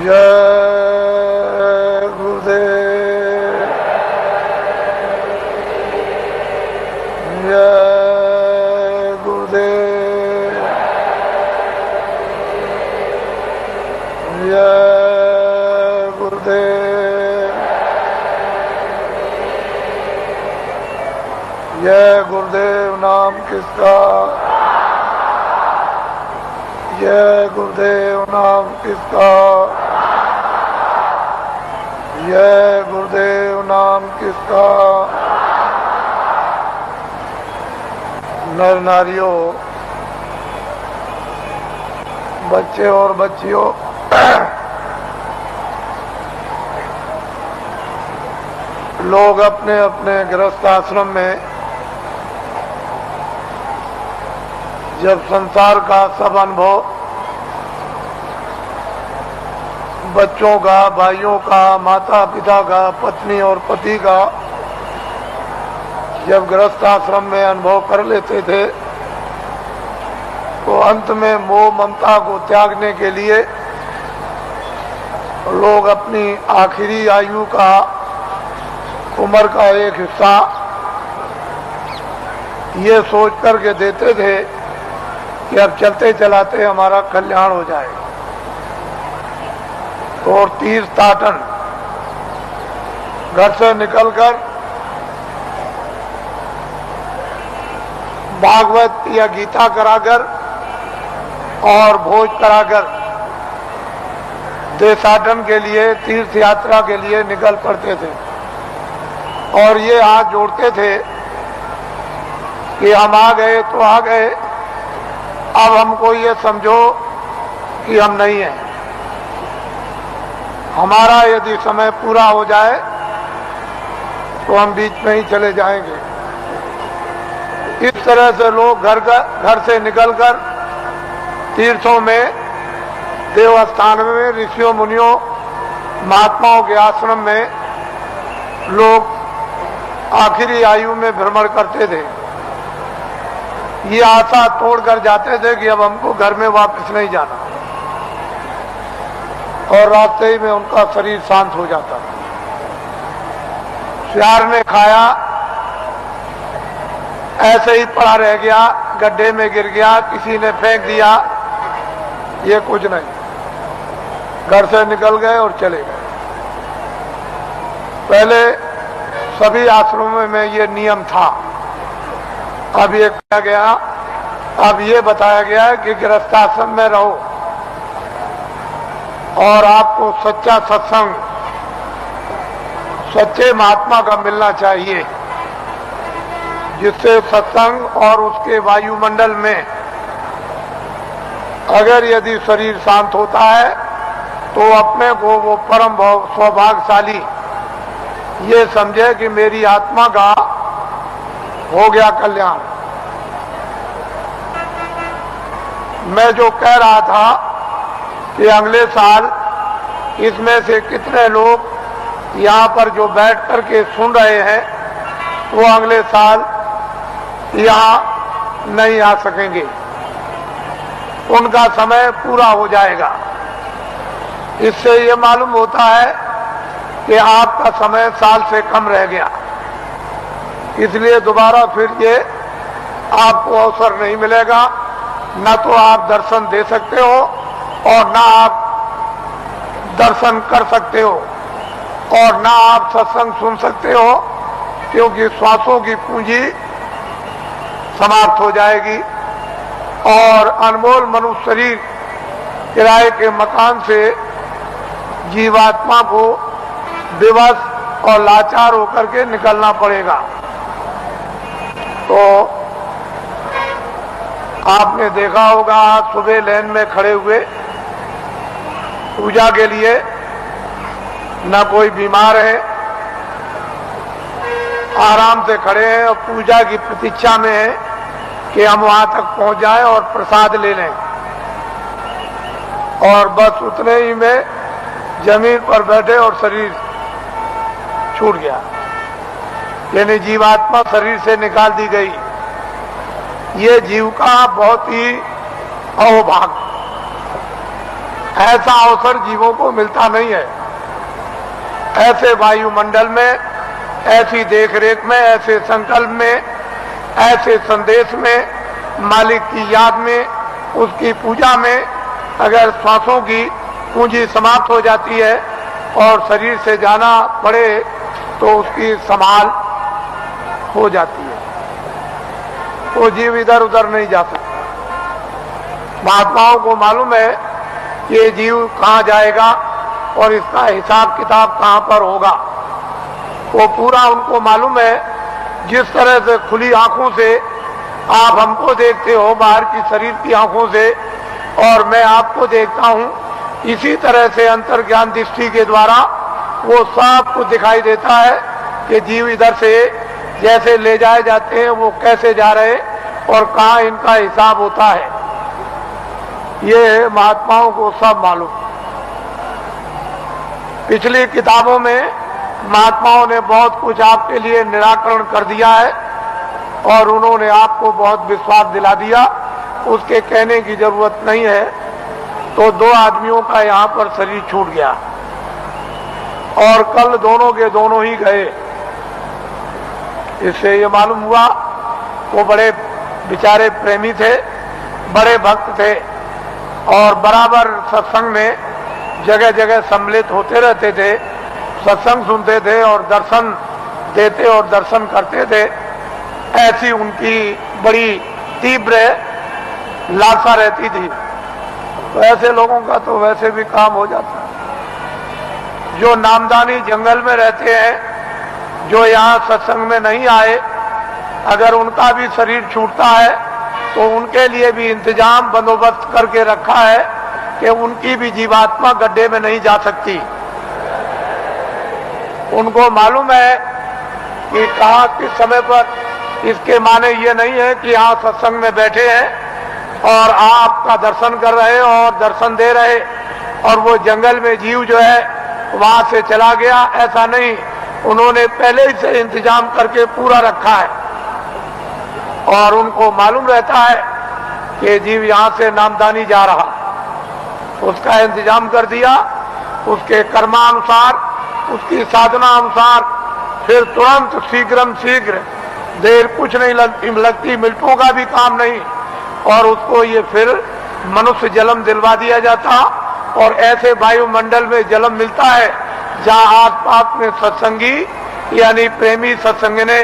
जय गुरुदेव, जय गुरुदेव, जय गुरुदेव, जय गुरुदेव नाम किसका, जय गुरुदेव नाम किसका, जय गुरुदेव नाम किसका। नर नारियों, बच्चे और बच्चियों, लोग अपने अपने गृहस्थ आश्रम में जब संसार का सब अनुभव बच्चों का, भाइयों का, माता पिता का, पत्नी और पति का जब गृहस्थ आश्रम में अनुभव कर लेते थे तो अंत में मोह ममता को त्यागने के लिए लोग अपनी आखिरी आयु का, उम्र का एक हिस्सा ये सोच करके देते थे कि अब चलते चलाते हमारा कल्याण हो जाए। और तीर्थाटन घर से निकलकर भागवत या गीता कराकर और भोज कराकर देशाटन के लिए, तीर्थ यात्रा के लिए निकल पड़ते थे और ये हाथ जोड़ते थे कि हम आ गए तो आ गए, अब हमको ये समझो कि हम नहीं हैं। हमारा यदि समय पूरा हो जाए तो हम बीच में ही चले जाएंगे। इस तरह से लोग घर से निकलकर तीर्थों में, देवस्थान में, ऋषियों मुनियों महात्माओं के आश्रम में लोग आखिरी आयु में भ्रमण करते थे। ये आशा तोड़कर जाते थे कि अब हमको घर में वापस नहीं जाना, और रास्ते ही में उनका शरीर शांत हो जाता। सियार ने खाया, ऐसे ही पड़ा रह गया, गड्ढे में गिर गया, किसी ने फेंक दिया, ये कुछ नहीं। घर से निकल गए और चले गए। पहले सभी आश्रमों में ये नियम था, अब ये कहा गया, अब ये बताया गया है कि गृहस्थाश्रम में रहो और आपको सच्चा सत्संग, सच्चे महात्मा का मिलना चाहिए, जिससे सत्संग और उसके वायुमंडल में अगर यदि शरीर शांत होता है तो अपने को वो परम सौभाग्यशाली ये समझे कि मेरी आत्मा का हो गया कल्याण। मैं जो कह रहा था कि अगले साल इसमें से कितने लोग यहाँ पर जो बैठ करके सुन रहे हैं वो अगले साल यहाँ नहीं आ सकेंगे, उनका समय पूरा हो जाएगा। इससे ये मालूम होता है कि आपका समय साल से कम रह गया, इसलिए दोबारा फिर ये आपको अवसर नहीं मिलेगा। न तो आप दर्शन दे सकते हो और न आप दर्शन कर सकते हो और न आप सत्संग सुन सकते हो, क्योंकि श्वासों की पूंजी समाप्त हो जाएगी और अनमोल मनुष्य शरीर किराए के मकान से जीवात्मा को विवश और लाचार होकर के निकलना पड़ेगा। तो आपने देखा होगा, आज सुबह लाइन में खड़े हुए पूजा के लिए, न कोई बीमार है, आराम से खड़े हैं और पूजा की प्रतीक्षा में है कि हम वहां तक पहुंच जाएं और प्रसाद ले लें, और बस उतने ही में जमीन पर बैठे और शरीर छूट गया, यानी जीवात्मा शरीर से निकाल दी गई। ये जीव का बहुत ही अहोभाग्य। ऐसा अवसर जीवों को मिलता नहीं है। ऐसे वायुमंडल में, ऐसी देखरेख में, ऐसे संकल्प में, ऐसे संदेश में, मालिक की याद में, उसकी पूजा में अगर श्वासों की पूंजी समाप्त हो जाती है और शरीर से जाना पड़े तो उसकी संभाल हो जाती है। वो जीव इधर उधर नहीं जा सकता। महात्माओं को मालूम है कि ये जीव कहाँ जाएगा और इसका हिसाब किताब कहाँ पर होगा। वो पूरा उनको मालूम है। जिस तरह से खुली आंखों से आप हमको देखते हो बाहर की शरीर की आंखों से और मैं आपको देखता हूं, इसी तरह से अंतर्ज्ञान दृष्टि के द्वारा वो सब कुछ दिखाई देता है कि जीव इधर से जैसे ले जाए जाते हैं वो कैसे जा रहे और कहाँ इनका हिसाब होता है। ये महात्माओं को सब मालूम। पिछली किताबों में महात्माओं ने बहुत कुछ आपके लिए निराकरण कर दिया है और उन्होंने आपको बहुत विश्वास दिला दिया। उसके कहने की जरूरत नहीं है। तो दो आदमियों का यहाँ पर शरीर छूट गया और कल दोनों के दोनों ही गए। इससे ये मालूम हुआ वो बड़े बेचारे प्रेमी थे, बड़े भक्त थे और बराबर सत्संग में जगह जगह सम्मिलित होते रहते थे, सत्संग सुनते थे और दर्शन देते और दर्शन करते थे। ऐसी उनकी बड़ी तीव्र लालसा रहती थी। तो ऐसे लोगों का तो वैसे भी काम हो जाता है। जो नामदानी जंगल में रहते हैं, जो यहाँ सत्संग में नहीं आए, अगर उनका भी शरीर छूटता है तो उनके लिए भी इंतजाम बंदोबस्त करके रखा है कि उनकी भी जीवात्मा गड्ढे में नहीं जा सकती। उनको मालूम है कि कहाँ किस समय पर। इसके माने ये नहीं है कि यहाँ सत्संग में बैठे हैं और आपका दर्शन कर रहे और दर्शन दे रहे और वो जंगल में जीव जो है वहां से चला गया, ऐसा नहीं। उन्होंने पहले ही से इंतजाम करके पूरा रखा है और उनको मालूम रहता है कि जीव यहाँ से नामदानी जा रहा, उसका इंतजाम कर दिया। उसके कर्मानुसार, उसकी साधना अनुसार फिर तुरंत शीघ्र देर कुछ नहीं लगती, मिनटों का भी काम नहीं और उसको ये फिर मनुष्य जन्म दिलवा दिया जाता और ऐसे वायुमंडल में जन्म मिलता है जहाँ आसपास में सत्संगी यानी प्रेमी सत्संगने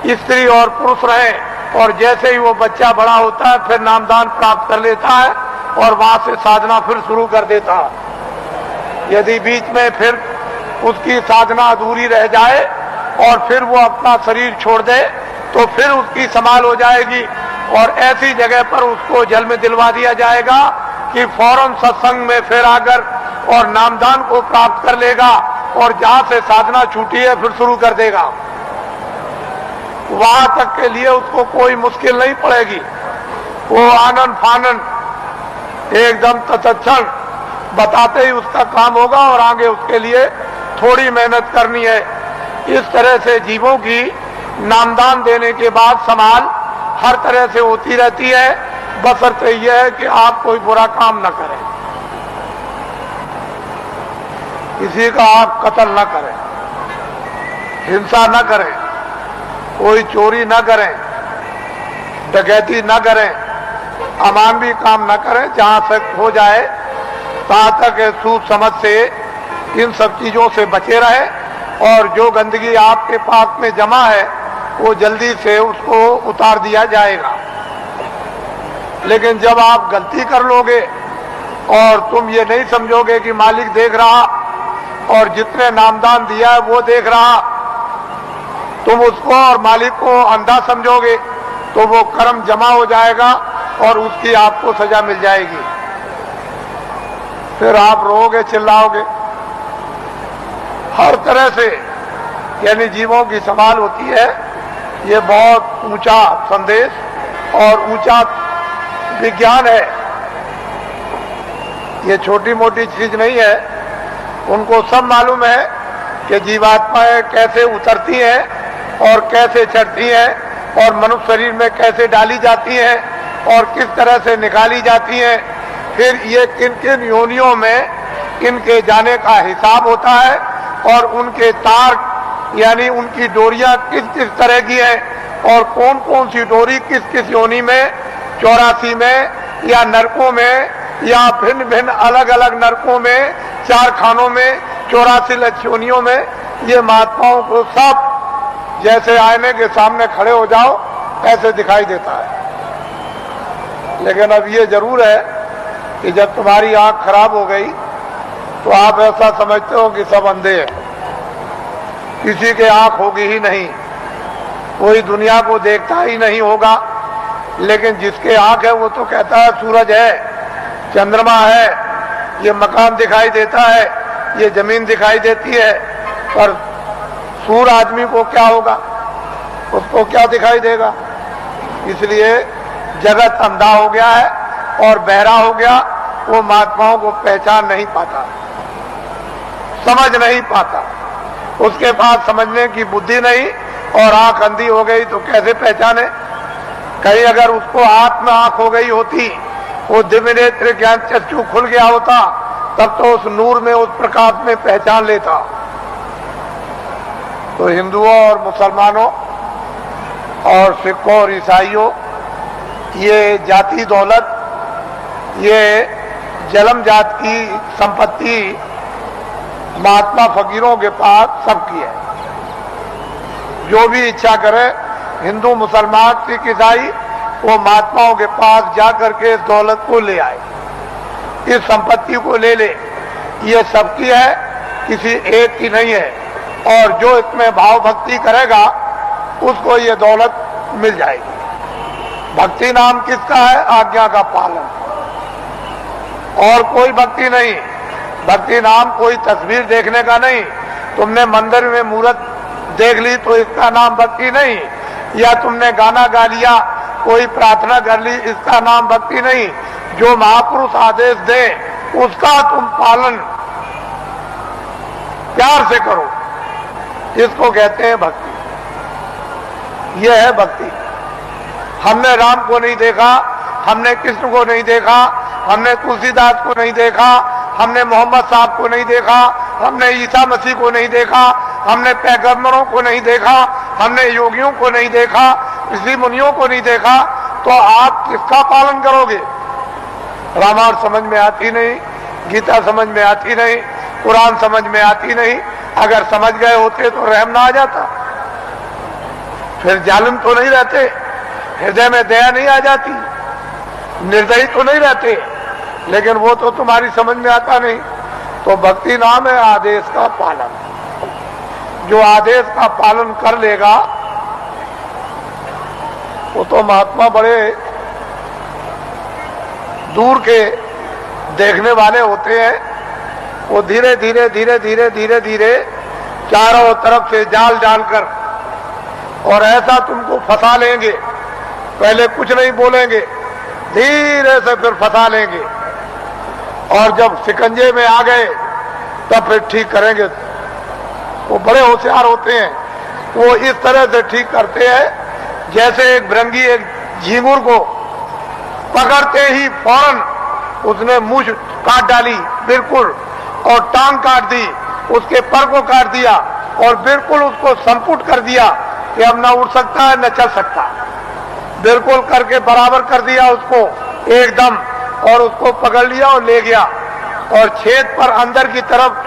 स्त्री और पुरुष रहे और जैसे ही वो बच्चा बड़ा होता है फिर नामदान प्राप्त कर लेता है और वहां से साधना फिर शुरू कर देता है। यदि बीच में फिर उसकी साधना अधूरी रह जाए और फिर वो अपना शरीर छोड़ दे तो फिर उसकी संभाल हो जाएगी और ऐसी जगह पर उसको जन्म दिलवा दिया जाएगा कि फौरन सत्संग में फिर आकर और नामदान को प्राप्त कर लेगा और जहां से साधना छूटी है फिर शुरू कर देगा। वहां तक के लिए उसको कोई मुश्किल नहीं पड़ेगी। वो आनंद फानन एकदम तत्क्षण बताते ही उसका काम होगा और आगे उसके लिए थोड़ी मेहनत करनी है। इस तरह से जीवों की नामदान देने के बाद संभाल हर तरह से होती रहती है, बशर्ते यह है कि आप कोई बुरा काम न करें, किसी का आप कत्ल न करें, हिंसा न करें, कोई चोरी न करें, डकैती न करें, अमानवीय काम न करें। जहां तक हो जाए तहां तक सूझ समझ से इन सब चीजों से बचे रहे और जो गंदगी आपके पास में जमा है वो जल्दी से उसको उतार दिया जाएगा। लेकिन जब आप गलती कर लोगे और तुम ये नहीं समझोगे कि मालिक देख रहा और जितने नामदान दिया है वो देख रहा, तुम उसको और मालिक को अंधा समझोगे तो वो कर्म जमा हो जाएगा और उसकी आपको सजा मिल जाएगी। फिर आप रोओगे, चिल्लाओगे। हर तरह से यानी जीवों की संभाल होती है। ये बहुत ऊंचा संदेश और ऊंचा विज्ञान है। ये छोटी मोटी चीज नहीं है। उनको सब मालूम है कि जीवात्माएं कैसे उतरती हैं और कैसे चढ़ती हैं और मनुष्य शरीर में कैसे डाली जाती हैं और किस तरह से निकाली जाती हैं फिर ये किन किन योनियों में इनके जाने का हिसाब होता है और उनके तार यानी उनकी डोरियां किस किस तरह की है और कौन कौन सी डोरी किस किस योनि में, 84 में या नरकों में या भिन्न भिन्न अलग अलग नरकों में, 4 खानों में, 84 लक्ष योनियों में, ये महात्माओं को सब जैसे आईने के सामने खड़े हो जाओ ऐसे दिखाई देता है। लेकिन अब ये जरूर है कि जब तुम्हारी आंख खराब हो गई तो आप ऐसा समझते हो कि सब अंधे हैं, किसी के आंख होगी ही नहीं, कोई दुनिया को देखता ही नहीं होगा। लेकिन जिसके आंख है वो तो कहता है सूरज है, चंद्रमा है, ये मकान दिखाई देता है, ये जमीन दिखाई देती है, पर सूर आदमी को क्या होगा, उसको क्या दिखाई देगा। इसलिए जगत अंधा हो गया है और बहरा हो गया, वो महात्माओं को पहचान नहीं पाता, समझ नहीं पाता, उसके पास समझने की बुद्धि नहीं और आंख अंधी हो गई तो कैसे पहचाने। कहीं अगर उसको हाथ में आंख हो गई होती, वो दिव्य नेत्र ज्ञान चक्षु खुल गया होता, तब तो उस नूर में, उस प्रकाश में पहचान लेता। तो हिंदुओं और मुसलमानों और सिखों और ईसाइयों, ये जाति दौलत, ये जलम जात की संपत्ति महात्मा फकीरों के पास सबकी है। जो भी इच्छा करे, हिंदू मुसलमान सिख ईसाई, वो महात्माओं के पास जाकर के इस दौलत को ले आए, इस संपत्ति को ले ले। ये सबकी है, किसी एक की नहीं है। और जो इसमें भाव भक्ति करेगा उसको ये दौलत मिल जाएगी। भक्ति नाम किसका है? आज्ञा का पालन, और कोई भक्ति नहीं। भक्ति नाम कोई तस्वीर देखने का नहीं। तुमने मंदिर में मूर्त देख ली तो इसका नाम भक्ति नहीं, या तुमने गाना गा लिया, कोई प्रार्थना कर ली, इसका नाम भक्ति नहीं। जो महापुरुष आदेश दे उसका तुम पालन प्यार से करो, इसको कहते हैं भक्ति। यह है भक्ति। हमने राम को नहीं देखा, हमने कृष्ण को नहीं देखा, हमने तुलसीदास को नहीं देखा, हमने मोहम्मद साहब को नहीं देखा, हमने ईसा मसीह को नहीं देखा, हमने पैगंबरों को नहीं देखा, हमने योगियों को नहीं देखा, ऋषि मुनियों को नहीं देखा, तो आप किसका पालन करोगे? रामायण समझ में आती नहीं, गीता समझ में आती नहीं, कुरान समझ में आती नहीं। अगर समझ गए होते तो रहम ना आ जाता, फिर जालिम तो नहीं रहते, हृदय में दया नहीं आ जाती, निर्दयी तो नहीं रहते। लेकिन वो तो तुम्हारी समझ में आता नहीं। तो भक्ति नाम है आदेश का पालन। जो आदेश का पालन कर लेगा वो तो महात्मा बड़े दूर के देखने वाले होते हैं। वो धीरे धीरे धीरे धीरे धीरे धीरे चारों तरफ से जाल डालकर और ऐसा तुमको फंसा लेंगे, पहले कुछ नहीं बोलेंगे, धीरे से फिर फंसा लेंगे, और जब शिकंजे में आ गए तब फिर ठीक करेंगे। वो बड़े होशियार होते हैं, वो इस तरह से ठीक करते हैं जैसे एक भृंगी एक झींगुर को पकड़ते ही फौरन उसने मूंछ काट डाली बिल्कुल, और टांग काट दी, उसके पर को काट दिया और बिल्कुल उसको संपुट कर दिया कि अब न उड़ सकता है न चल सकता। बिल्कुल करके बराबर कर दिया उसको एकदम, और उसको पकड़ लिया और ले गया और छेद पर अंदर की तरफ